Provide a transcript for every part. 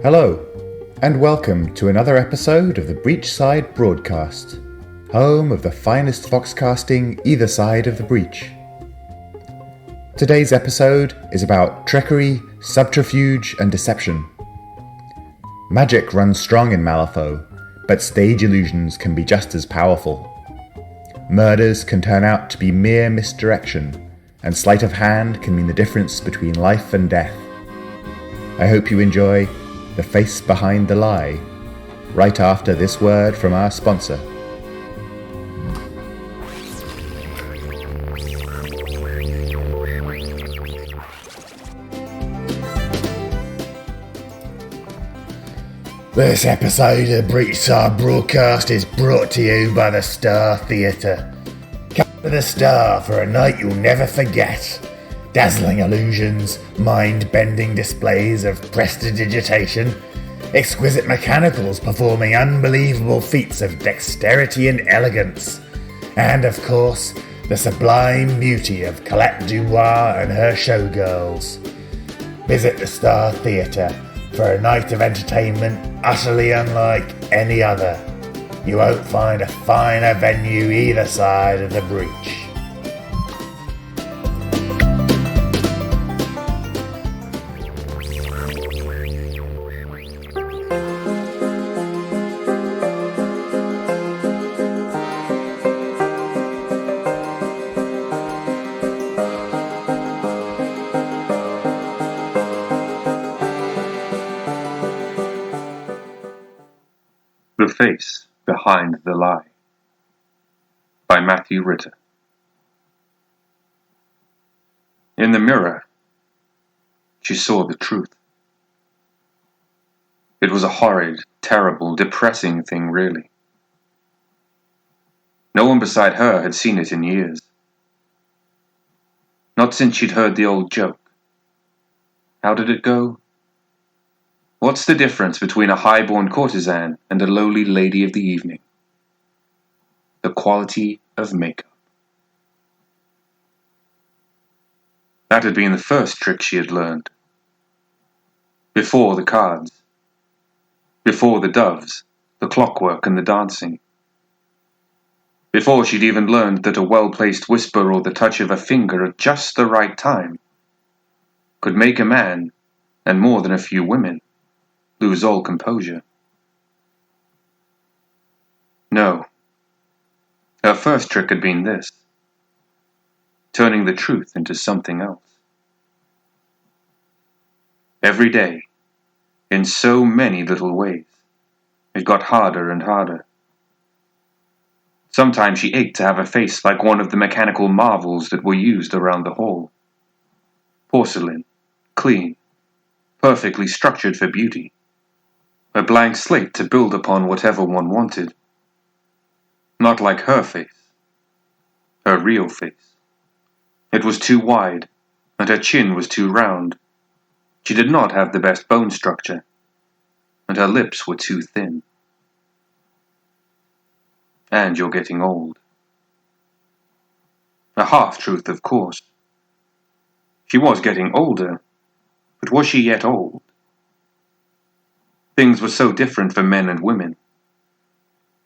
Hello, and welcome to another episode of the Breachside Broadcast, home of the finest foxcasting either side of the breach. Today's episode is about trickery, subterfuge, and deception. Magic runs strong in Malifaux, but stage illusions can be just as powerful. Murders can turn out to be mere misdirection, and sleight of hand can mean the difference between life and death. I hope you enjoy The Face Behind the Lie, right after this word from our sponsor. This episode of Breachside Broadcast is brought to you by the Star Theatre. Come to the Star for a night you'll never forget. Dazzling illusions, mind-bending displays of prestidigitation, exquisite mechanicals performing unbelievable feats of dexterity and elegance, and of course, the sublime beauty of Colette and her showgirls. Visit the Star Theatre for a night of entertainment utterly unlike any other. You won't find a finer venue either side of the breach. The Face Behind the Lie by Matthew Ritter. In the mirror, she saw the truth. It was a horrid, terrible, depressing thing, really. No one beside her had seen it in years. Not since she'd heard the old joke. How did it go? What's the difference between a high-born courtesan and a lowly lady of the evening? The quality of makeup. That had been the first trick she had learned. Before the cards. Before the doves, the clockwork and the dancing. Before she'd even learned that a well-placed whisper or the touch of a finger at just the right time could make a man, and more than a few women, lose all composure. No. Her first trick had been this: turning the truth into something else. Every day, in so many little ways, it got harder and harder. Sometimes she ached to have a face like one of the mechanical marvels that were used around the hall. Porcelain, clean, perfectly structured for beauty. A blank slate to build upon whatever one wanted. Not like her face. Her real face. It was too wide, and her chin was too round. She did not have the best bone structure, and her lips were too thin. And you're getting old. A half-truth, of course. She was getting older, but was she yet old? Things were so different for men and women.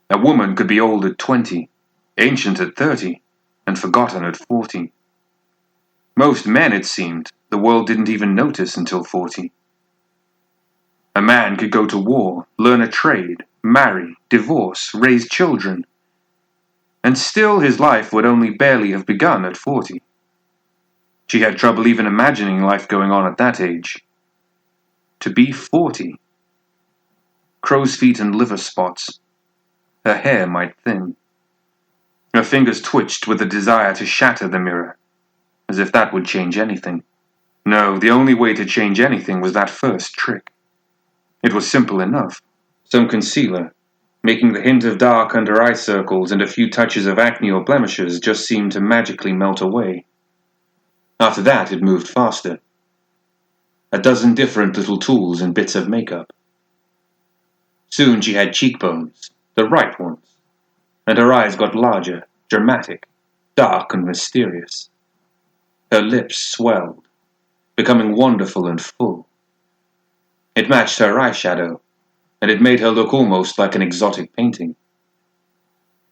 A woman could be old at 20, ancient at 30, and forgotten at 40. Most men, it seemed, the world didn't even notice until 40. A man could go to war, learn a trade, marry, divorce, raise children, and still his life would only barely have begun at 40. She had trouble even imagining life going on at that age. To be 40. Crow's feet and liver spots. Her hair might thin. Her fingers twitched with a desire to shatter the mirror, as if that would change anything. No, the only way to change anything was that first trick. It was simple enough. Some concealer, making the hint of dark under eye circles and a few touches of acne or blemishes just seemed to magically melt away. After that, it moved faster. A dozen different little tools and bits of makeup. Soon she had cheekbones, the right ones, and her eyes got larger, dramatic, dark and mysterious. Her lips swelled, becoming wonderful and full. It matched her eyeshadow, and it made her look almost like an exotic painting.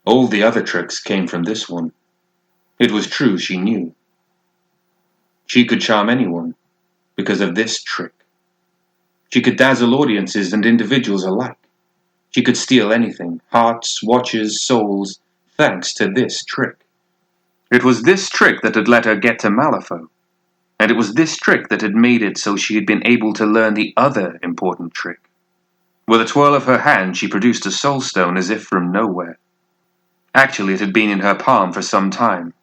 All the other tricks came from this one. It was true, she knew. She could charm anyone because of this trick. She could dazzle audiences and individuals alike. She could steal anything, hearts, watches, souls, thanks to this trick. It was this trick that had let her get to Malifaux, and it was this trick that had made it so she had been able to learn the other important trick. With a twirl of her hand, she produced a soul stone as if from nowhere. Actually, it had been in her palm for some time,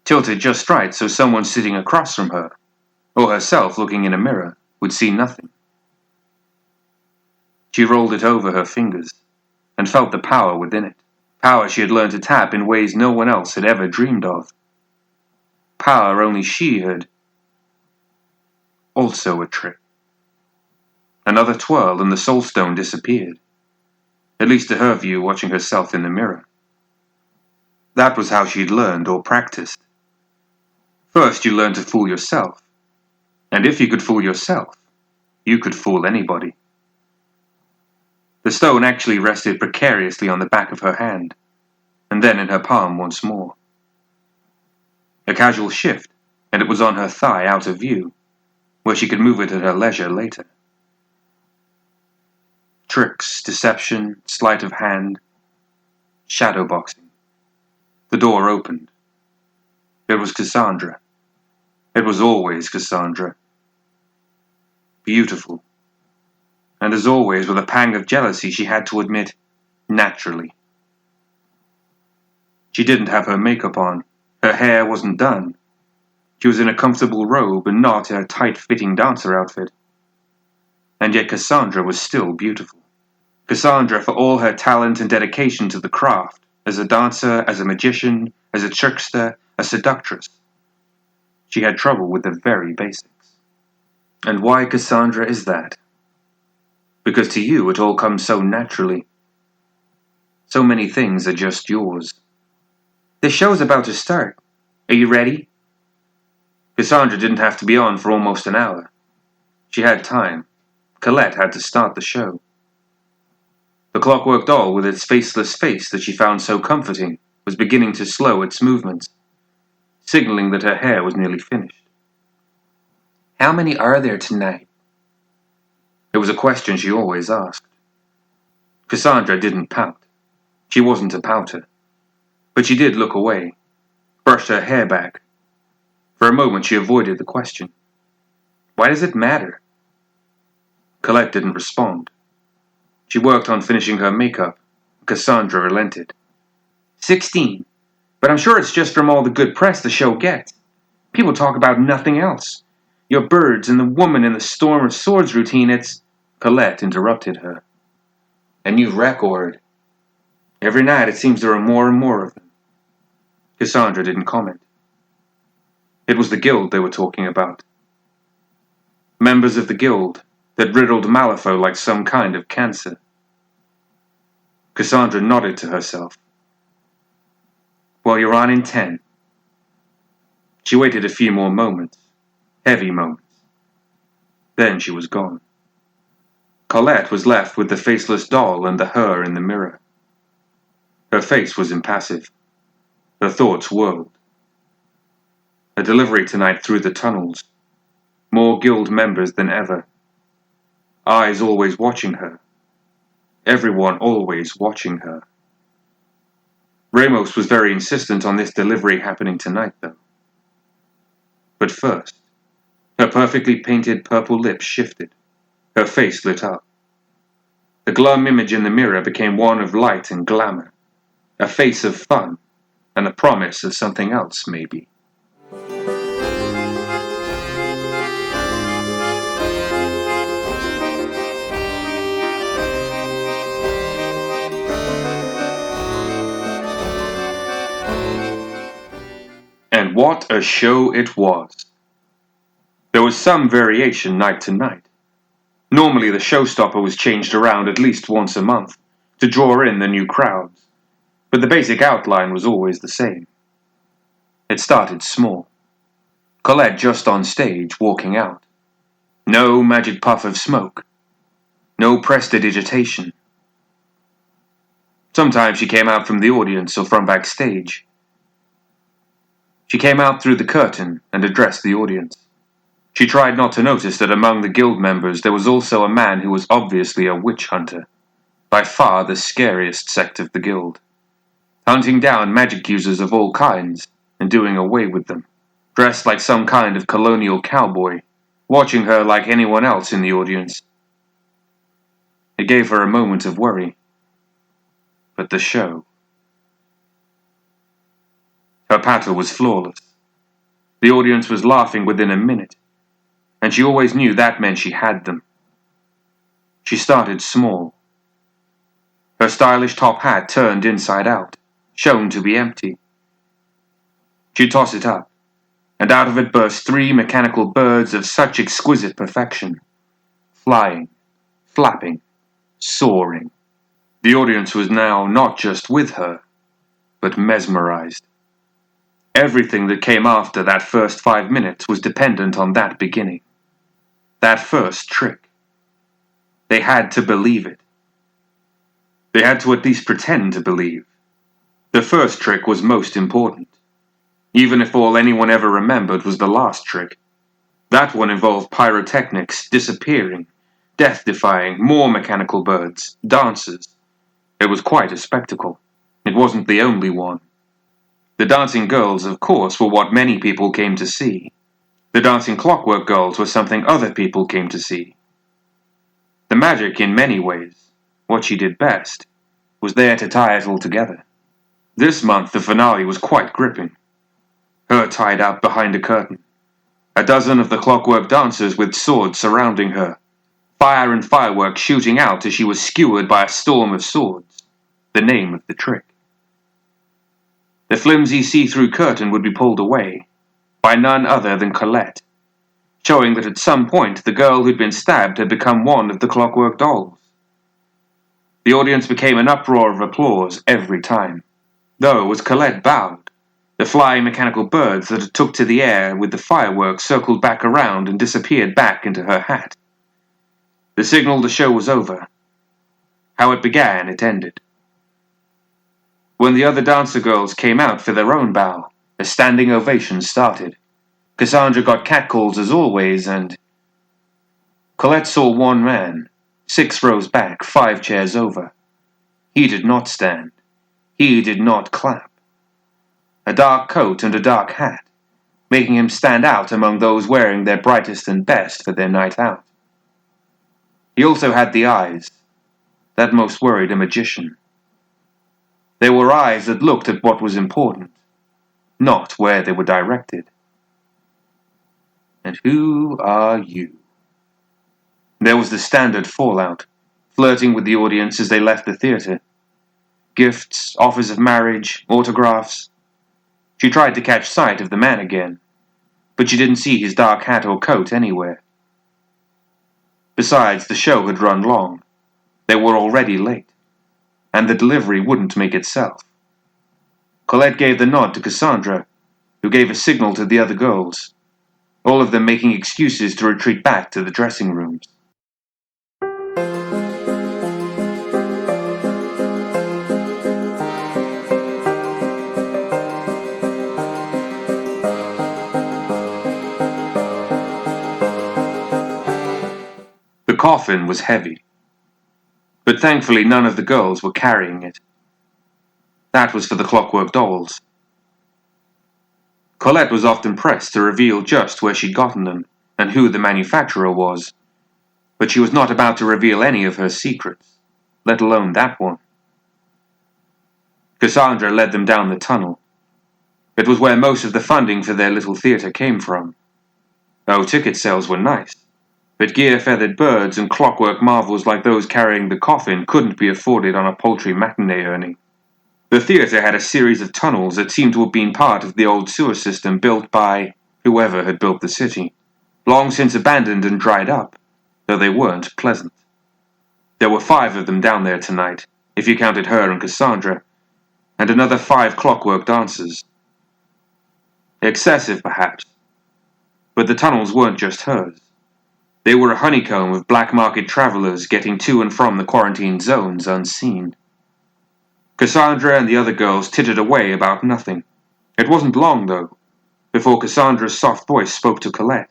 tilted just right so someone sitting across from her, or herself looking in a mirror, would see nothing. She rolled it over her fingers, and felt the power within it. Power she had learned to tap in ways no one else had ever dreamed of. Power only she had. Also a trick. Another twirl and the soul stone disappeared, at least to her view watching herself in the mirror. That was how she'd learned or practiced. First you learned to fool yourself, and if you could fool yourself, you could fool anybody. The stone actually rested precariously on the back of her hand, and then in her palm once more. A casual shift, and it was on her thigh out of view, where she could move it at her leisure later. Tricks, deception, sleight of hand, shadow boxing. The door opened. It was Cassandra. It was always Cassandra. Beautiful. And as always, with a pang of jealousy, she had to admit, naturally. She didn't have her makeup on. Her hair wasn't done. She was in a comfortable robe and not in a tight-fitting dancer outfit. And yet Cassandra was still beautiful. Cassandra, for all her talent and dedication to the craft, as a dancer, as a magician, as a trickster, a seductress. She had trouble with the very basics. And why, Cassandra, is that? Because to you it all comes so naturally. So many things are just yours. The show's about to start. Are you ready? Cassandra didn't have to be on for almost an hour. She had time. Colette had to start the show. The clockwork doll with its faceless face that she found so comforting was beginning to slow its movements, signaling that her hair was nearly finished. How many are there tonight? It was a question she always asked. Cassandra didn't pout. She wasn't a pouter. But she did look away, brushed her hair back. For a moment she avoided the question. Why does it matter? Colette didn't respond. She worked on finishing her makeup. Cassandra relented. 16. But I'm sure it's just from all the good press the show gets. People talk about nothing else. Your birds and the woman in the Storm of Swords routine, it's... Colette interrupted her. A new record. Every night it seems there are more and more of them. Cassandra didn't comment. It was the guild they were talking about. Members of the guild that riddled Malifaux like some kind of cancer. Cassandra nodded to herself. Well, you're on in 10. She waited a few more moments. Heavy moments. Then she was gone. Colette was left with the faceless doll and the her in the mirror. Her face was impassive. Her thoughts whirled. A delivery tonight through the tunnels. More guild members than ever. Eyes always watching her. Everyone always watching her. Ramos was very insistent on this delivery happening tonight, though. But first, her perfectly painted purple lips shifted. Her face lit up. The glum image in the mirror became one of light and glamour. A face of fun, and a promise of something else, maybe. And what a show it was! There was some variation night to night. Normally the showstopper was changed around at least once a month to draw in the new crowds, but the basic outline was always the same. It started small. Colette just on stage, walking out. No magic puff of smoke. No prestidigitation. Sometimes she came out from the audience or from backstage. She came out through the curtain and addressed the audience. She tried not to notice that among the guild members there was also a man who was obviously a witch hunter, by far the scariest sect of the guild, hunting down magic users of all kinds and doing away with them, dressed like some kind of colonial cowboy, watching her like anyone else in the audience. It gave her a moment of worry. But the show. Her patter was flawless. The audience was laughing within a minute, and she always knew that meant she had them. She started small. Her stylish top hat turned inside out, shown to be empty. She tossed it up, and out of it burst 3 mechanical birds of such exquisite perfection, flying, flapping, soaring. The audience was now not just with her, but mesmerized. Everything that came after that first 5 minutes was dependent on that beginning. That first trick. They had to believe it. They had to at least pretend to believe. The first trick was most important, even if all anyone ever remembered was the last trick. That one involved pyrotechnics, disappearing, death-defying, more mechanical birds, dancers. It was quite a spectacle. It wasn't the only one. The dancing girls, of course, were what many people came to see. The dancing clockwork girls were something other people came to see. The magic, in many ways, what she did best, was there to tie it all together. This month the finale was quite gripping. Her tied up behind a curtain. A dozen of the clockwork dancers with swords surrounding her. Fire and fireworks shooting out as she was skewered by a storm of swords. The name of the trick. The flimsy see-through curtain would be pulled away, by none other than Colette, showing that at some point the girl who'd been stabbed had become one of the clockwork dolls. The audience became an uproar of applause every time, though as Colette bowed, the flying mechanical birds that had took to the air with the fireworks circled back around and disappeared back into her hat. The signal the show was over. How it began, it ended. When the other dancer girls came out for their own bow, a standing ovation started. Cassandra got catcalls as always, and Colette saw one man, 6 rows back, 5 chairs over. He did not stand. He did not clap. A dark coat and a dark hat, making him stand out among those wearing their brightest and best for their night out. He also had the eyes that most worried a magician. They were eyes that looked at what was important, not where they were directed. And who are you? There was the standard fallout, flirting with the audience as they left the theater. Gifts, offers of marriage, autographs. She tried to catch sight of the man again, but she didn't see his dark hat or coat anywhere. Besides, the show had run long. They were already late, and the delivery wouldn't make itself. Colette gave the nod to Cassandra, who gave a signal to the other girls, all of them making excuses to retreat back to the dressing rooms. The coffin was heavy, but thankfully none of the girls were carrying it. That was for the clockwork dolls. Colette was often pressed to reveal just where she'd gotten them and who the manufacturer was, but she was not about to reveal any of her secrets, let alone that one. Cassandra led them down the tunnel. It was where most of the funding for their little theater came from. Oh, ticket sales were nice, but gear-feathered birds and clockwork marvels like those carrying the coffin couldn't be afforded on a paltry matinee earning. The theater had a series of tunnels that seemed to have been part of the old sewer system built by whoever had built the city, long since abandoned and dried up, though they weren't pleasant. There were 5 of them down there tonight, if you counted her and Cassandra, and another 5 clockwork dancers. Excessive, perhaps, but the tunnels weren't just hers. They were a honeycomb of black market travelers getting to and from the quarantine zones unseen. Cassandra and the other girls tittered away about nothing. It wasn't long, though, before Cassandra's soft voice spoke to Colette,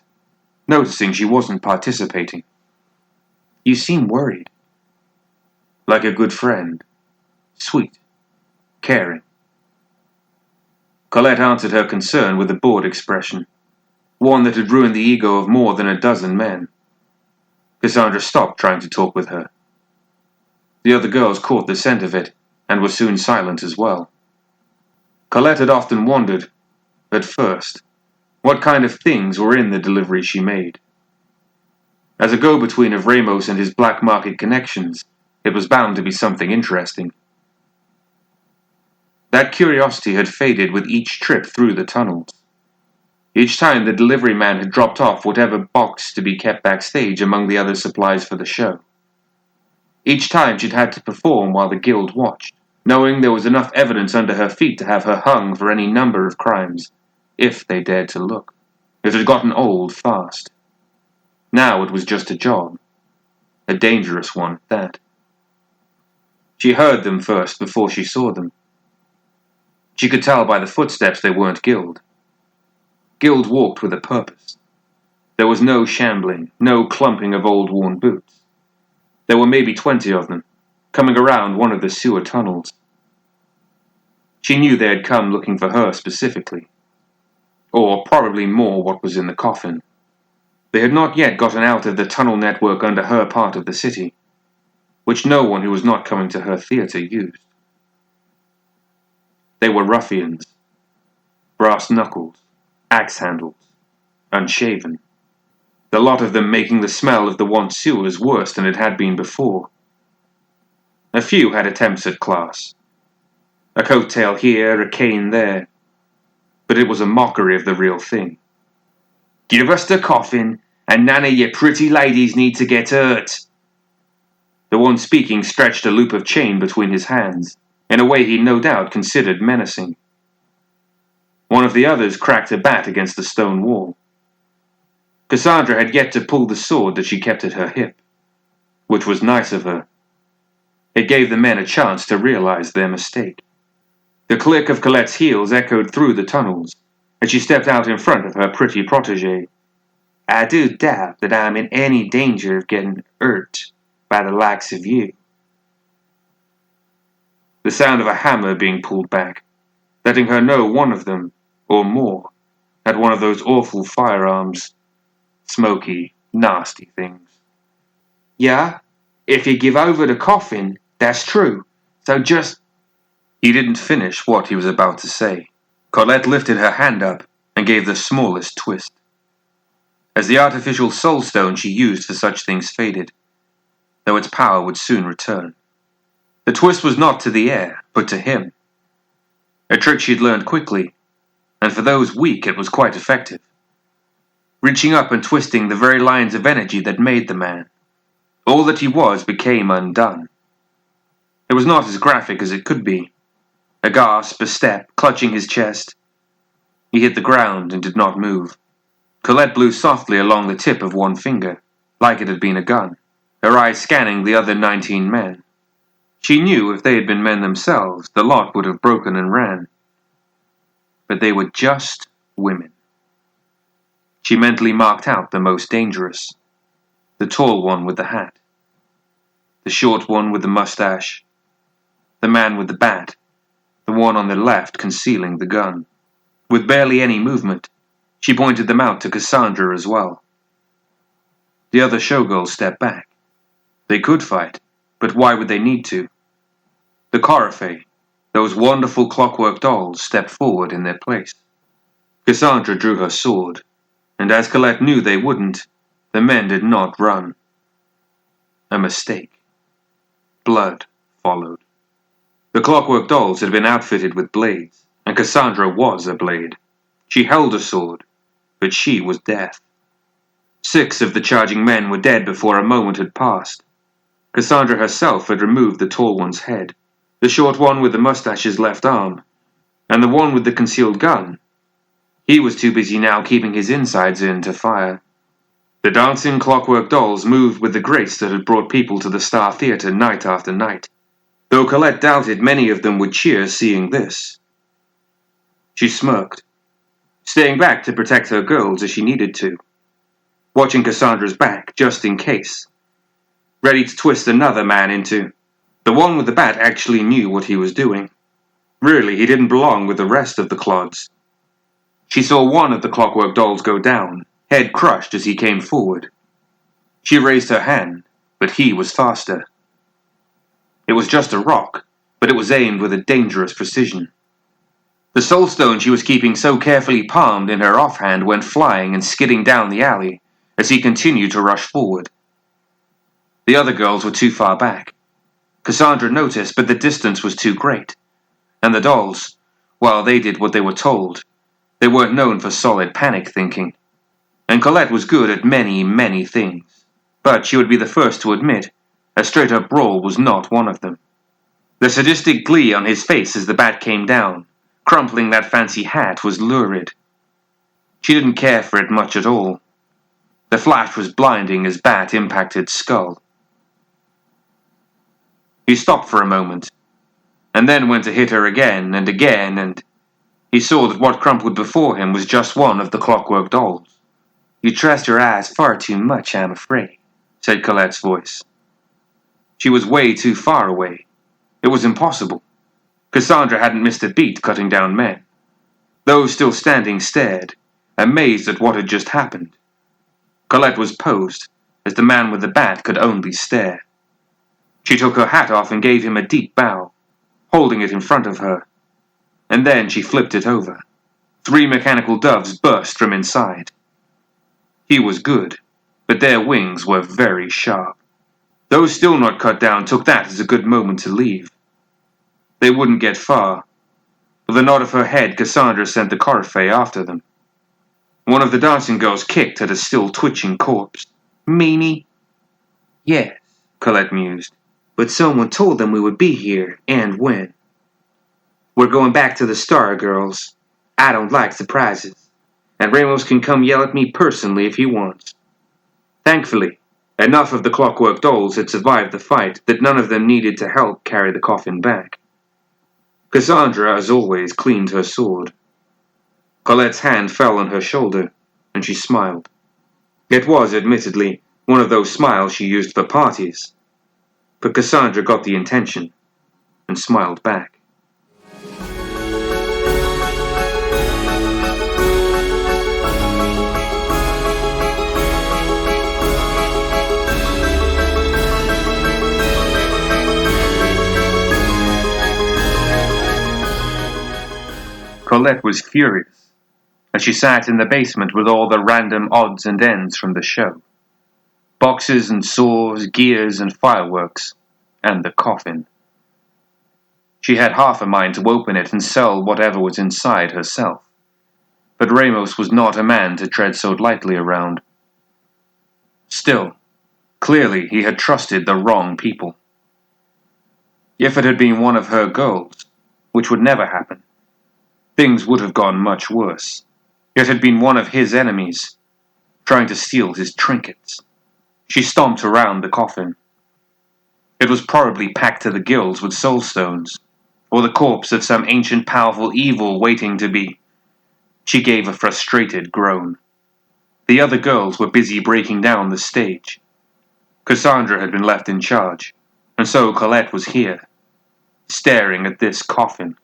noticing she wasn't participating. "You seem worried." "Like a good friend. Sweet. Caring." Colette answered her concern with a bored expression, one that had ruined the ego of more than a dozen men. Cassandra stopped trying to talk with her. The other girls caught the scent of it, and were soon silent as well. Colette had often wondered, at first, what kind of things were in the delivery she made. As a go-between of Ramos and his black market connections, it was bound to be something interesting. That curiosity had faded with each trip through the tunnels. Each time the delivery man had dropped off whatever box to be kept backstage among the other supplies for the show. Each time she'd had to perform while the guild watched, knowing there was enough evidence under her feet to have her hung for any number of crimes, if they dared to look. It had gotten old fast. Now it was just a job. A dangerous one at that. She heard them first before she saw them. She could tell by the footsteps they weren't Guild. Guild walked with a purpose. There was no shambling, no clumping of old worn boots. There were maybe 20 of them, coming around one of the sewer tunnels. She knew they had come looking for her specifically. Or probably more what was in the coffin. They had not yet gotten out of the tunnel network under her part of the city, which no one who was not coming to her theatre used. They were ruffians. Brass knuckles, axe handles, unshaven. The lot of them making the smell of the want sewers worse than it had been before. A few had attempts at class. A coattail here, a cane there. But it was a mockery of the real thing. "Give us the coffin, and none of your pretty ladies need to get hurt." The one speaking stretched a loop of chain between his hands, in a way he no doubt considered menacing. One of the others cracked a bat against the stone wall. Cassandra had yet to pull the sword that she kept at her hip, which was nice of her. It gave the men a chance to realize their mistake. The click of Colette's heels echoed through the tunnels, as she stepped out in front of her pretty protégé. "I do doubt that I'm in any danger of getting hurt by the likes of you." The sound of a hammer being pulled back, letting her know one of them, or more, had one of those awful firearms. Smoky, nasty things. "Yeah, if you give over the coffin, that's true. So just—" He didn't finish what he was about to say. Colette lifted her hand up and gave the smallest twist. As the artificial soulstone she used for such things faded, though its power would soon return. The twist was not to the air, but to him. A trick she'd learned quickly, and for those weak it was quite effective. Reaching up and twisting the very lines of energy that made the man. All that he was became undone. It was not as graphic as it could be. A gasp, a step, clutching his chest. He hit the ground and did not move. Colette blew softly along the tip of one finger, like it had been a gun, her eyes scanning the other 19 men. She knew if they had been men themselves, the lot would have broken and ran. But they were just women. She mentally marked out the most dangerous. The tall one with the hat. The short one with the mustache. The man with the bat. The one on the left concealing the gun. With barely any movement, she pointed them out to Cassandra as well. The other showgirls stepped back. They could fight, but why would they need to? The Coryphée, those wonderful clockwork dolls, stepped forward in their place. Cassandra drew her sword, and as Colette knew they wouldn't, the men did not run. A mistake. Blood followed. The clockwork dolls had been outfitted with blades, and Cassandra was a blade. She held a sword, but she was death. 6 of the charging men were dead before a moment had passed. Cassandra herself had removed the tall one's head, the short one with the mustache's left arm, and the one with the concealed gun. He was too busy now keeping his insides in to fire. The dancing clockwork dolls moved with the grace that had brought people to the Star Theatre night after night, though Colette doubted many of them would cheer seeing this. She smirked, staying back to protect her girls as she needed to, watching Cassandra's back just in case, ready to twist another man into. The one with the bat actually knew what he was doing. Really, he didn't belong with the rest of the clods. She saw one of the clockwork dolls go down, head crushed as he came forward. She raised her hand, but he was faster. It was just a rock, but it was aimed with a dangerous precision. The soul stone she was keeping so carefully palmed in her offhand went flying and skidding down the alley as he continued to rush forward. The other girls were too far back. Cassandra noticed, but the distance was too great. And the dolls, while they did what they were told, they weren't known for solid panic thinking. And Colette was good at many, many things, but she would be the first to admit a straight-up brawl was not one of them. The sadistic glee on his face as the bat came down, crumpling that fancy hat, was lurid. She didn't care for it much at all. The flash was blinding as bat impacted skull. He stopped for a moment, and then went to hit her again, and he saw that what crumpled before him was just one of the clockwork dolls. "You trust your eyes far too much, I'm afraid," said Colette's voice. She was way too far away. It was impossible. Cassandra hadn't missed a beat cutting down men. Those still standing stared, amazed at what had just happened. Colette was posed, as the man with the bat could only stare. She took her hat off and gave him a deep bow, holding it in front of her. And then she flipped it over. 3 mechanical doves burst from inside. He was good, but their wings were very sharp. Those still not cut down took that as a good moment to leave. They wouldn't get far. With a nod of her head, Cassandra sent the Corifei after them. One of the dancing girls kicked at a still twitching corpse. "Meanie?" "Yes," Colette mused, "but someone told them we would be here, and when. We're going back to the Star, girls. I don't like surprises, and Ramos can come yell at me personally if he wants." Thankfully, enough of the clockwork dolls had survived the fight that none of them needed to help carry the coffin back. Cassandra, as always, cleaned her sword. Colette's hand fell on her shoulder, and she smiled. It was, admittedly, one of those smiles she used for parties, but Cassandra got the intention, and smiled back. Colette was furious as she sat in the basement with all the random odds and ends from the show. Boxes and saws, gears and fireworks, and the coffin. She had half a mind to open it and sell whatever was inside herself, but Ramos was not a man to tread so lightly around. Still, clearly he had trusted the wrong people. If it had been one of her girls, which would never happen, things would have gone much worse. It had been one of his enemies, trying to steal his trinkets. She stomped around the coffin. It was probably packed to the gills with soul stones, or the corpse of some ancient powerful evil waiting to be. She gave a frustrated groan. The other girls were busy breaking down the stage. Cassandra had been left in charge, and so Colette was here, staring at this coffin.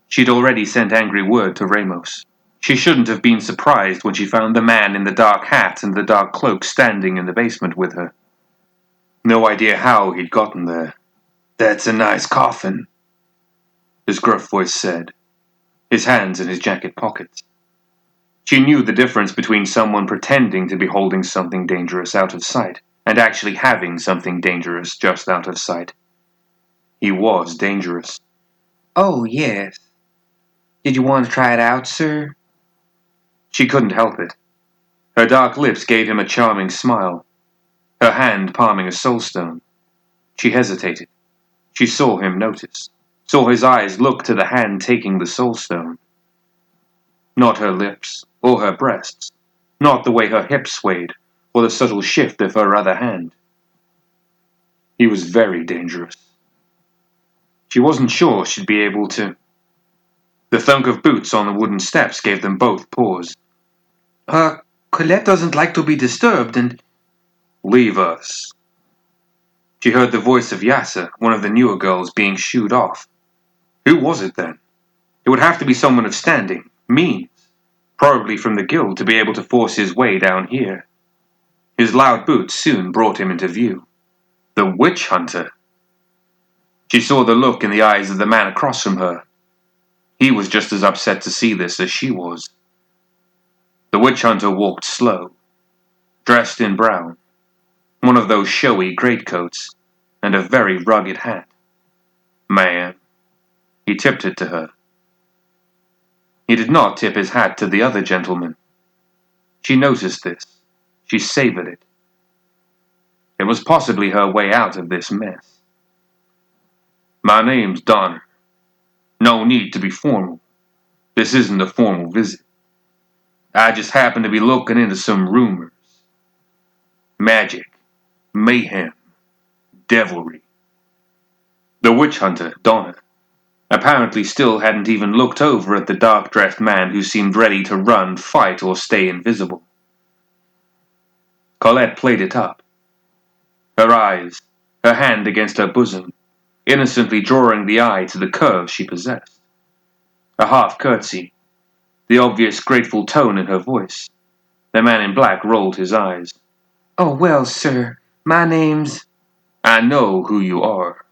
She'd already sent angry word to Ramos. She shouldn't have been surprised when she found the man in the dark hat and the dark cloak standing in the basement with her. No idea how he'd gotten there. "That's a nice coffin," his gruff voice said, his hands in his jacket pockets. She knew the difference between someone pretending to be holding something dangerous out of sight and actually having something dangerous just out of sight. He was dangerous. "Oh, yes. Did you want to try it out, sir?" She couldn't help it. Her dark lips gave him a charming smile, her hand palming a soulstone. She hesitated. She saw him notice, saw his eyes look to the hand taking the soulstone. Not her lips, or her breasts, not the way her hips swayed or the subtle shift of her other hand. He was very dangerous. She wasn't sure she'd be able to. The thunk of boots on the wooden steps gave them both pause. Colette doesn't like to be disturbed and... Leave us. She heard the voice of Yasser, one of the newer girls, being shooed off. Who was it then? It would have to be someone of standing, means, probably from the guild to be able to force his way down here. His loud boots soon brought him into view. The witch hunter. She saw the look in the eyes of the man across from her. He was just as upset to see this as she was. The witch hunter walked slow, dressed in brown, one of those showy greatcoats, and a very rugged hat. "Ma'am," he tipped it to her. He did not tip his hat to the other gentleman. She noticed this. She savored it. It was possibly her way out of this mess. "My name's Donner. No need to be formal. This isn't a formal visit. I just happen to be looking into some rumors. Magic, mayhem, devilry." The witch hunter, Donner, apparently still hadn't even looked over at the dark-dressed man who seemed ready to run, fight, or stay invisible. Colette played it up. Her eyes, her hand against her bosom, innocently drawing the eye to the curve she possessed. A half curtsy, the obvious grateful tone in her voice. The man in black rolled his eyes. "Oh, well, sir, my name's..." "I know who you are.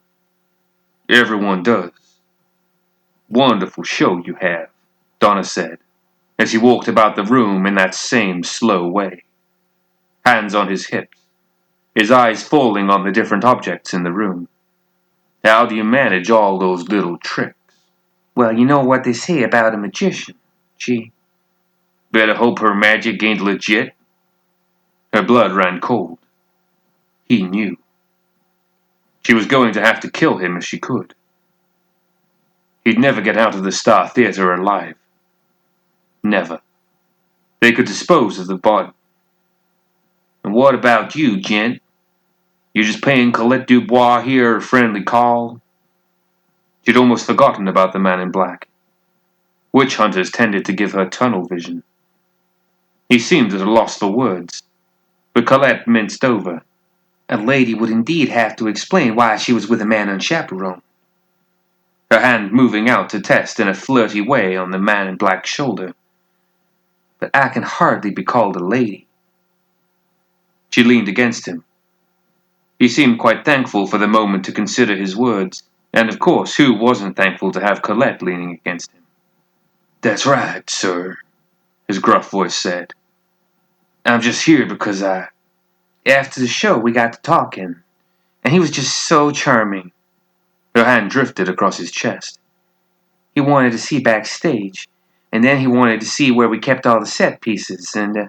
Everyone does. Wonderful show you have," Donna said, as he walked about the room in that same slow way. Hands on his hips, his eyes falling on the different objects in the room. "How do you manage all those little tricks?" "Well, you know what they say about a magician. She..." "Better hope her magic ain't legit." Her blood ran cold. He knew. She was going to have to kill him if she could. He'd never get out of the Star Theater alive. Never. They could dispose of the body. "And what about you, gent? You just paying Colette Dubois here a friendly call?" She'd almost forgotten about the man in black. Witch hunters tended to give her tunnel vision. He seemed at a loss for words, but Colette minced over. "A lady would indeed have to explain why she was with a man unchaperoned." Her hand moving out to test in a flirty way on the man in black's shoulder. "But I can hardly be called a lady." She leaned against him. He seemed quite thankful for the moment to consider his words, and of course, who wasn't thankful to have Colette leaning against him? "That's right, sir," his gruff voice said. "I'm just here because after the show we got to talking, and he was just so charming." Her hand drifted across his chest. "He wanted to see backstage, and then he wanted to see where we kept all the set pieces, and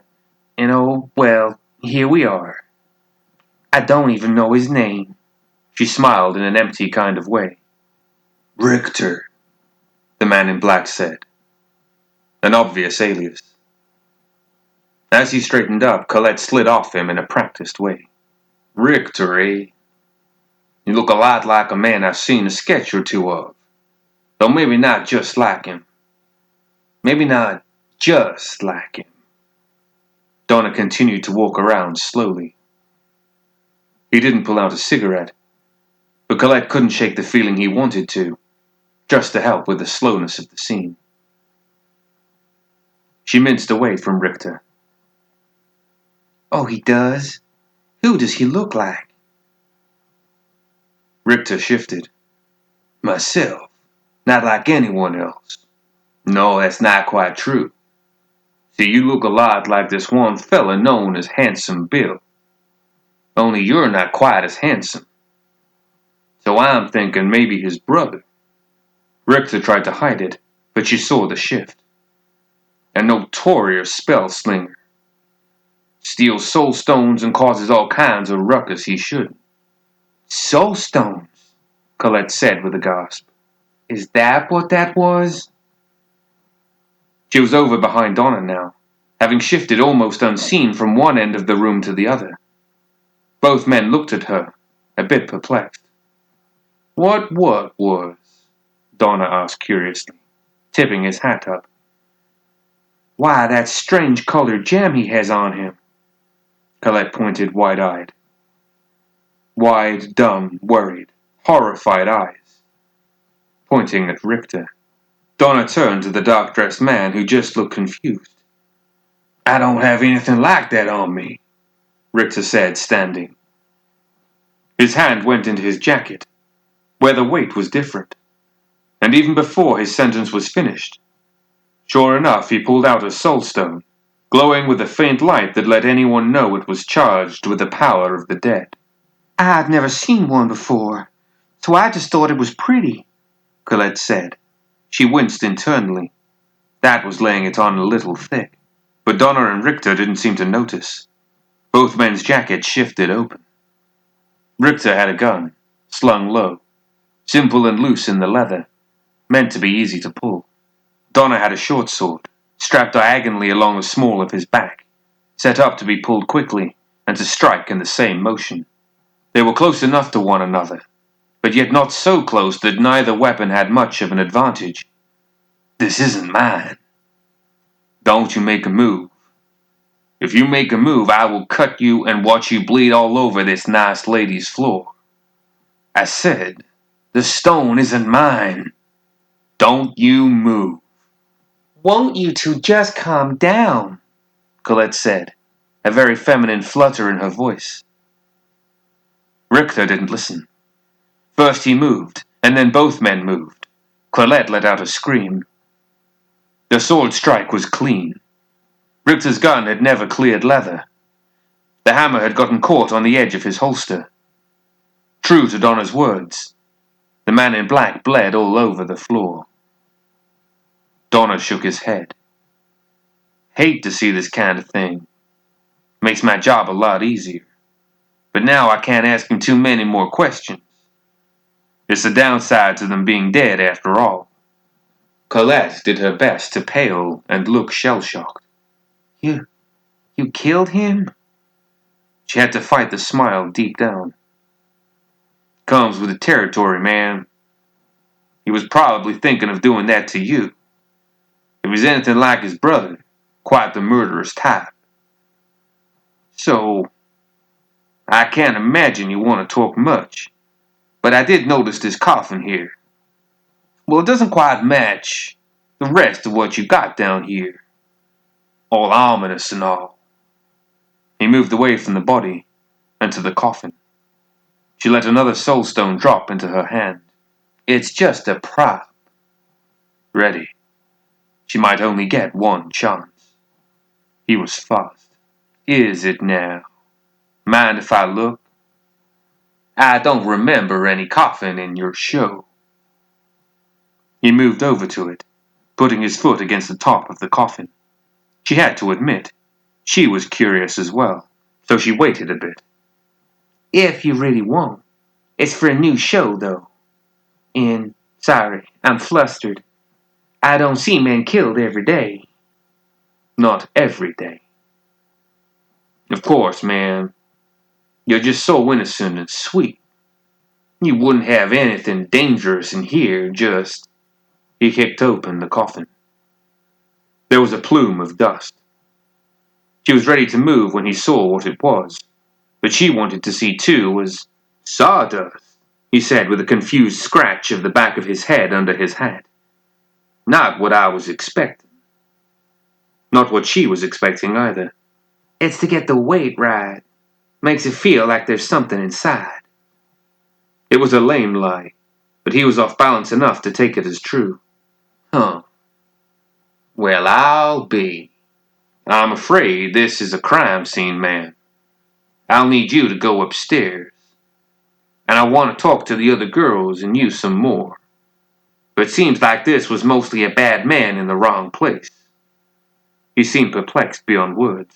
oh, well, here we are. I don't even know his name." She smiled in an empty kind of way. "Richter," the man in black said. An obvious alias. As he straightened up, Colette slid off him in a practiced way. "Richter, eh? You look a lot like a man I've seen a sketch or two of. Though maybe not just like him. Maybe not just like him." Donna continued to walk around slowly. He didn't pull out a cigarette, but Colette couldn't shake the feeling he wanted to, just to help with the slowness of the scene. She minced away from Richter. "Oh, he does? Who does he look like?" Richter shifted. "Myself. Not like anyone else. No, that's not quite true. See, you look a lot like this one fella known as Handsome Bill. Only you're not quite as handsome. So I'm thinking maybe his brother." Richter tried to hide it, but she saw the shift. A notorious spell slinger. Steals soul stones and causes all kinds of ruckus he shouldn't. "Soul stones," Colette said with a gasp. "Is that what that was?" She was over behind Donna now, having shifted almost unseen from one end of the room to the other. Both men looked at her, a bit perplexed. What was? Donna asked curiously, tipping his hat up. Why, that strange colored gem he has on him. Colette pointed wide-eyed. Wide, dumb, worried, horrified eyes, pointing at Richter. Donna turned to the dark-dressed man who just looked confused. I don't have anything like that on me, Richter said, standing. His hand went into his jacket, where the weight was different, and even before his sentence was finished, sure enough he pulled out a soulstone, glowing with a faint light that let anyone know it was charged with the power of the dead. I'd never seen one before, so I just thought it was pretty, Colette said. She winced internally. That was laying it on a little thick. But Donna and Richter didn't seem to notice. Both men's jackets shifted open. Richter had a gun, slung low, simple and loose in the leather, meant to be easy to pull. Donna had a short sword, strapped diagonally along the small of his back, set up to be pulled quickly and to strike in the same motion. They were close enough to one another, but yet not so close that neither weapon had much of an advantage. This isn't mine. Don't you make a move. If you make a move, I will cut you and watch you bleed all over this nice lady's floor. I said, the stone isn't mine. Don't you move. Won't you two just calm down? Colette said, a very feminine flutter in her voice. Richter didn't listen. First he moved, and then both men moved. Colette let out a scream. The sword strike was clean. Richter's gun had never cleared leather. The hammer had gotten caught on the edge of his holster. True to Donna's words, the man in black bled all over the floor. Donna shook his head. Hate to see this kind of thing. Makes my job a lot easier. But now I can't ask him too many more questions. It's the downside to them being dead after all. Colette did her best to pale and look shell-shocked. You killed him? She had to fight the smile deep down. Comes with the territory, man. He was probably thinking of doing that to you. If he's anything like his brother, quite the murderous type. So, I can't imagine you want to talk much, but I did notice this coffin here. Well, it doesn't quite match the rest of what you got down here. All ominous and all. He moved away from the body and to the coffin. She let another soulstone drop into her hand. It's just a prop. Ready. She might only get one chance. He was fast. Is it now? Mind if I look? I don't remember any coffin in your show. He moved over to it, putting his foot against the top of the coffin. She had to admit, she was curious as well, so she waited a bit. If you really want. It's for a new show, though. And, sorry, I'm flustered. I don't see men killed every day. Not every day. Of course, man. You're just so innocent and sweet. You wouldn't have anything dangerous in here, just... He kicked open the coffin. There was a plume of dust. She was ready to move when he saw what it was, but she wanted to see too was sawdust, he said with a confused scratch of the back of his head under his hat. Not what I was expecting. Not what she was expecting either. It's to get the weight right. Makes it feel like there's something inside. It was a lame lie, but he was off balance enough to take it as true. Huh. Well, I'll be. I'm afraid this is a crime scene, man. I'll need you to go upstairs. And I want to talk to the other girls and you some more. But it seems like this was mostly a bad man in the wrong place. He seemed perplexed beyond words.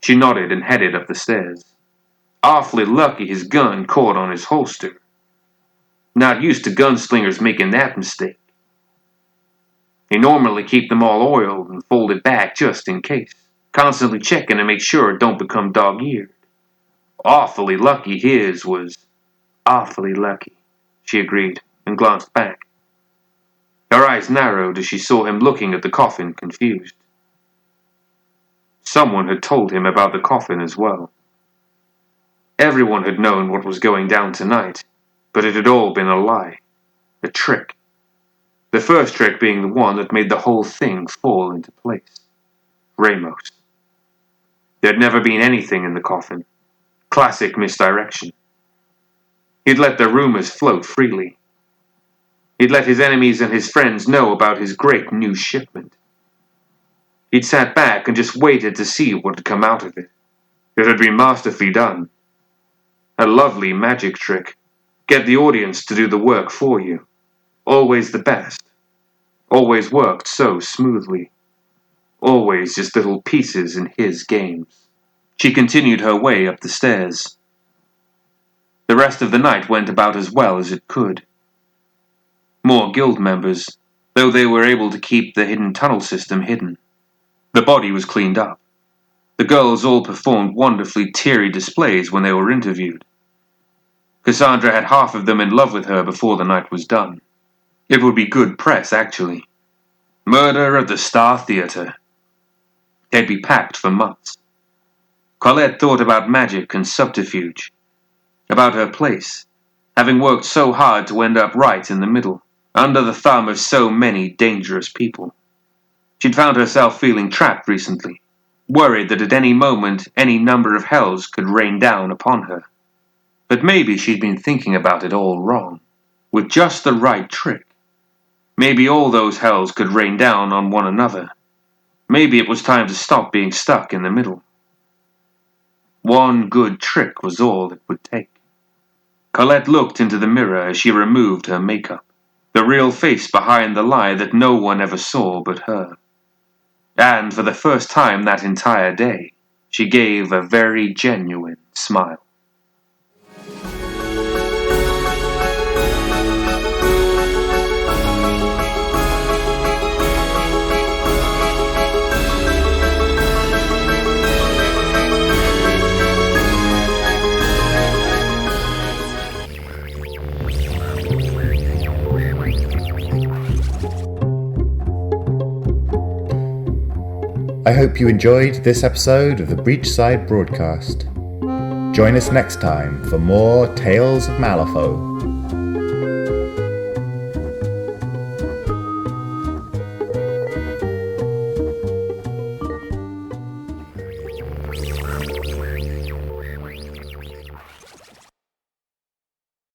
She nodded and headed up the stairs. Awfully lucky his gun caught on his holster. Not used to gunslingers making that mistake. He normally keep them all oiled and folded back just in case, constantly checking to make sure it don't become dog-eared. Awfully lucky his was. Awfully lucky, she agreed and glanced back. Her eyes narrowed as she saw him looking at the coffin, confused. Someone had told him about the coffin as well. Everyone had known what was going down tonight, but it had all been a lie, a trick. The first trick being the one that made the whole thing fall into place. Ramos. There had never been anything in the coffin. Classic misdirection. He'd let the rumors float freely. He'd let his enemies and his friends know about his great new shipment. He'd sat back and just waited to see what had come out of it. It had been masterfully done. A lovely magic trick. Get the audience to do the work for you. Always the best. Always worked so smoothly. Always just little pieces in his games. She continued her way up the stairs. The rest of the night went about as well as it could. More guild members, though they were able to keep the hidden tunnel system hidden. The body was cleaned up. The girls all performed wonderfully teary displays when they were interviewed. Cassandra had half of them in love with her before the night was done. It would be good press, actually. Murder at the Star Theatre. They'd be packed for months. Colette thought about magic and subterfuge. About her place, having worked so hard to end up right in the middle, under the thumb of so many dangerous people. She'd found herself feeling trapped recently, worried that at any moment any number of hells could rain down upon her. But maybe she'd been thinking about it all wrong. With just the right trick, maybe all those hells could rain down on one another. Maybe it was time to stop being stuck in the middle. One good trick was all it would take. Colette looked into the mirror as she removed her makeup, the real face behind the lie that no one ever saw but her. And for the first time that entire day, she gave a very genuine smile. I hope you enjoyed this episode of the Breachside Broadcast. Join us next time for more Tales of Malifaux.